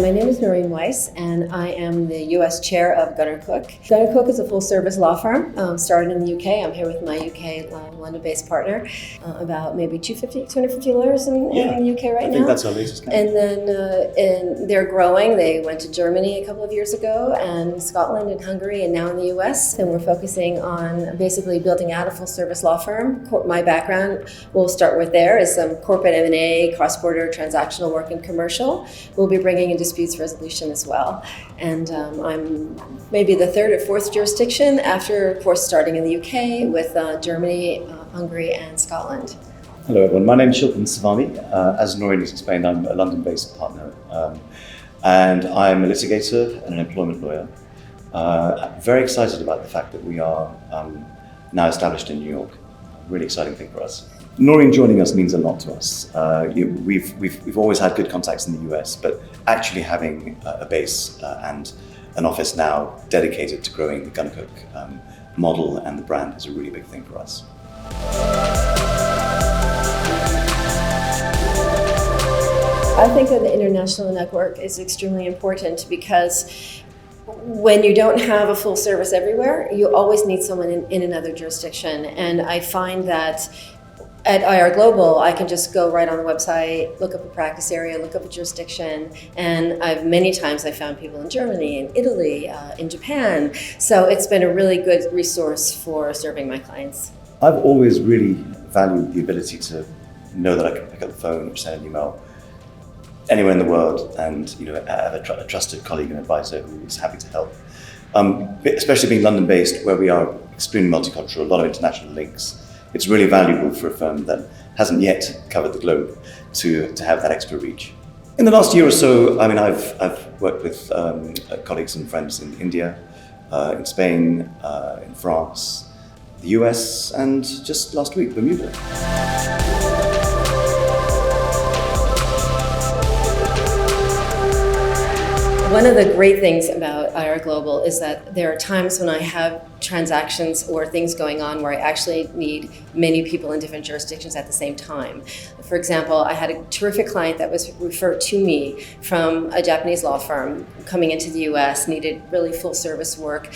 My name is Noreen Weiss, and I am the U.S. chair of gunnercooke. gunnercooke is a full-service law firm, started in the U.K. I'm here with my U.K. London-based partner, about maybe 250 lawyers in the U.K. right now. I think that's our latest count. And then they're growing. They went to Germany a couple of years ago, and Scotland and Hungary, and now in the U.S. And we're focusing on basically building out a full-service law firm. My background, we'll start with there, is some corporate M&A, cross-border transactional work, and commercial. We'll be bringing in disputes resolution as well. And I'm maybe the third or fourth jurisdiction after, of course, starting in the UK with Germany, Hungary, and Scotland. Hello everyone, my name is Shilpen Savani. As Noreen has explained, I'm a London-based partner and I'm a litigator and an employment lawyer. I'm very excited about the fact that we are now established in New York. Really exciting thing for us. Noreen joining us means a lot to us. We've always had good contacts in the US, but actually having a base and an office now dedicated to growing the gunnercooke model and the brand is a really big thing for us. I think that the international network is extremely important because when you don't have a full service everywhere, you always need someone in another jurisdiction. And I find that at IR Global, I can just go right on the website, look up a practice area, look up a jurisdiction, and many times I found people in Germany, in Italy, in Japan. So it's been a really good resource for serving my clients. I've always really valued the ability to know that I can pick up the phone or send an email anywhere in the world and have a trusted colleague and advisor who is happy to help. Especially being London-based, where we are extremely multicultural, a lot of international links. It's really valuable for a firm that hasn't yet covered the globe to have that extra reach. In the last year or so, I've worked with colleagues and friends in India, in Spain, in France, the US, and just last week, Bermuda. One of the great things about IR Global is that there are times when I have transactions or things going on where I actually need many people in different jurisdictions at the same time. For example, I had a terrific client that was referred to me from a Japanese law firm coming into the US, needed really full service work.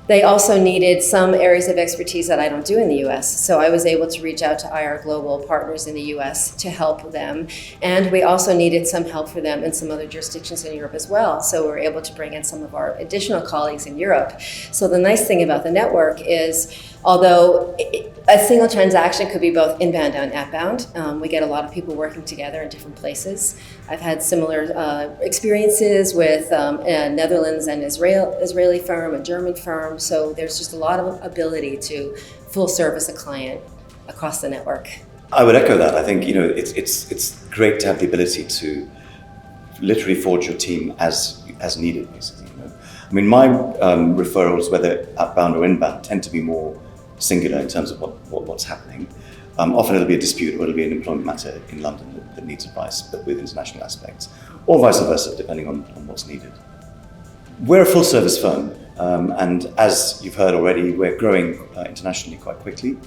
They also needed some areas of expertise that I don't do in the US. So I was able to reach out to IR Global partners in the US to help them. And we also needed some help for them in some other jurisdictions in Europe as well. So we were able to bring in some of our additional colleagues in Europe. So the nice thing about the network is, although a single transaction could be both inbound and outbound, we get a lot of people working together in different places. I've had similar experiences with a Netherlands and Israeli firm, a German firm, so there's just a lot of ability to full service a client across the network. I would echo that. I think it's great to have the ability to literally forge your team as needed, basically. I mean, my referrals, whether outbound or inbound, tend to be more singular in terms of what's happening. Often it'll be a dispute or it'll be an employment matter in London that needs advice, but with international aspects, or vice versa, depending on what's needed. We're a full-service firm, and as you've heard already, we're growing internationally quite quickly.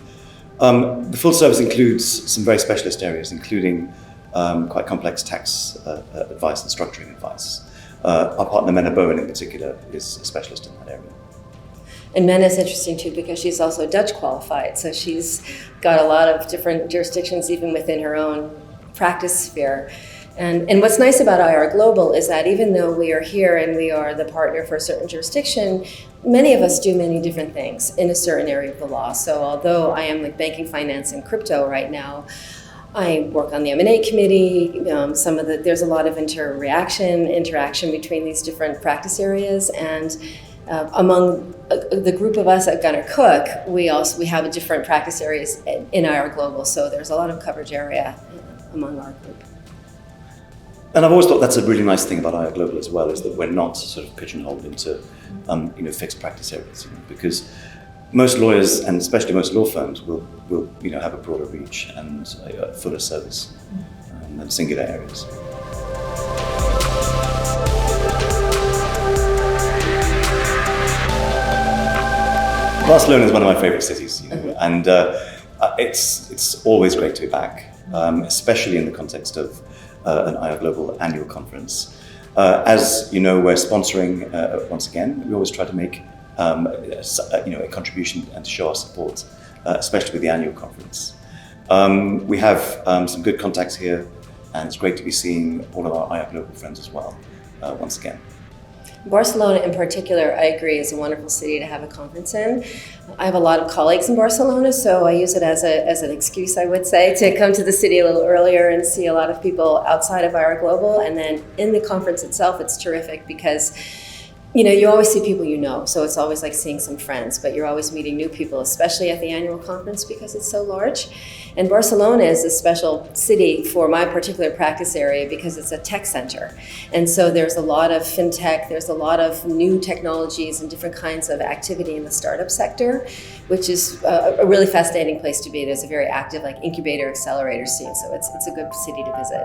The full service includes some very specialist areas, including quite complex tax advice and structuring advice. Our partner, Mena Bowen in particular, is a specialist in that area. And Mena's interesting too because she's also Dutch qualified, so she's got a lot of different jurisdictions even within her own practice sphere. And what's nice about IR Global is that even though we are here and we are the partner for a certain jurisdiction, many of us do many different things in a certain area of the law. So although I am like banking, finance, and crypto right now, I work on the M&A committee. There's a lot of interaction between these different practice areas, and among the group of us at gunnercooke, we have different practice areas in IR Global, so there's a lot of coverage area among our group. And I've always thought that's a really nice thing about IR Global as well, is that we're not sort of pigeonholed into fixed practice areas, because most lawyers and especially most law firms will have a broader reach and a fuller service than singular areas. Barcelona is one of my favorite cities, and it's always great to be back, especially in the context of an IR Global annual conference. As you know, we're sponsoring once again. We always try to make a contribution and to show our support, especially with the annual conference. We have some good contacts here, and it's great to be seeing all of our IR Global friends as well, once again. Barcelona in particular, I agree, is a wonderful city to have a conference in. I have a lot of colleagues in Barcelona, so I use it as an excuse, I would say, to come to the city a little earlier and see a lot of people outside of IR Global. And then in the conference itself, it's terrific because you always see people so it's always like seeing some friends, but you're always meeting new people, especially at the annual conference because it's so large. And Barcelona is a special city for my particular practice area because it's a tech center. And so there's a lot of fintech, there's a lot of new technologies and different kinds of activity in the startup sector, which is a really fascinating place to be. There's a very active incubator accelerator scene, so it's a good city to visit.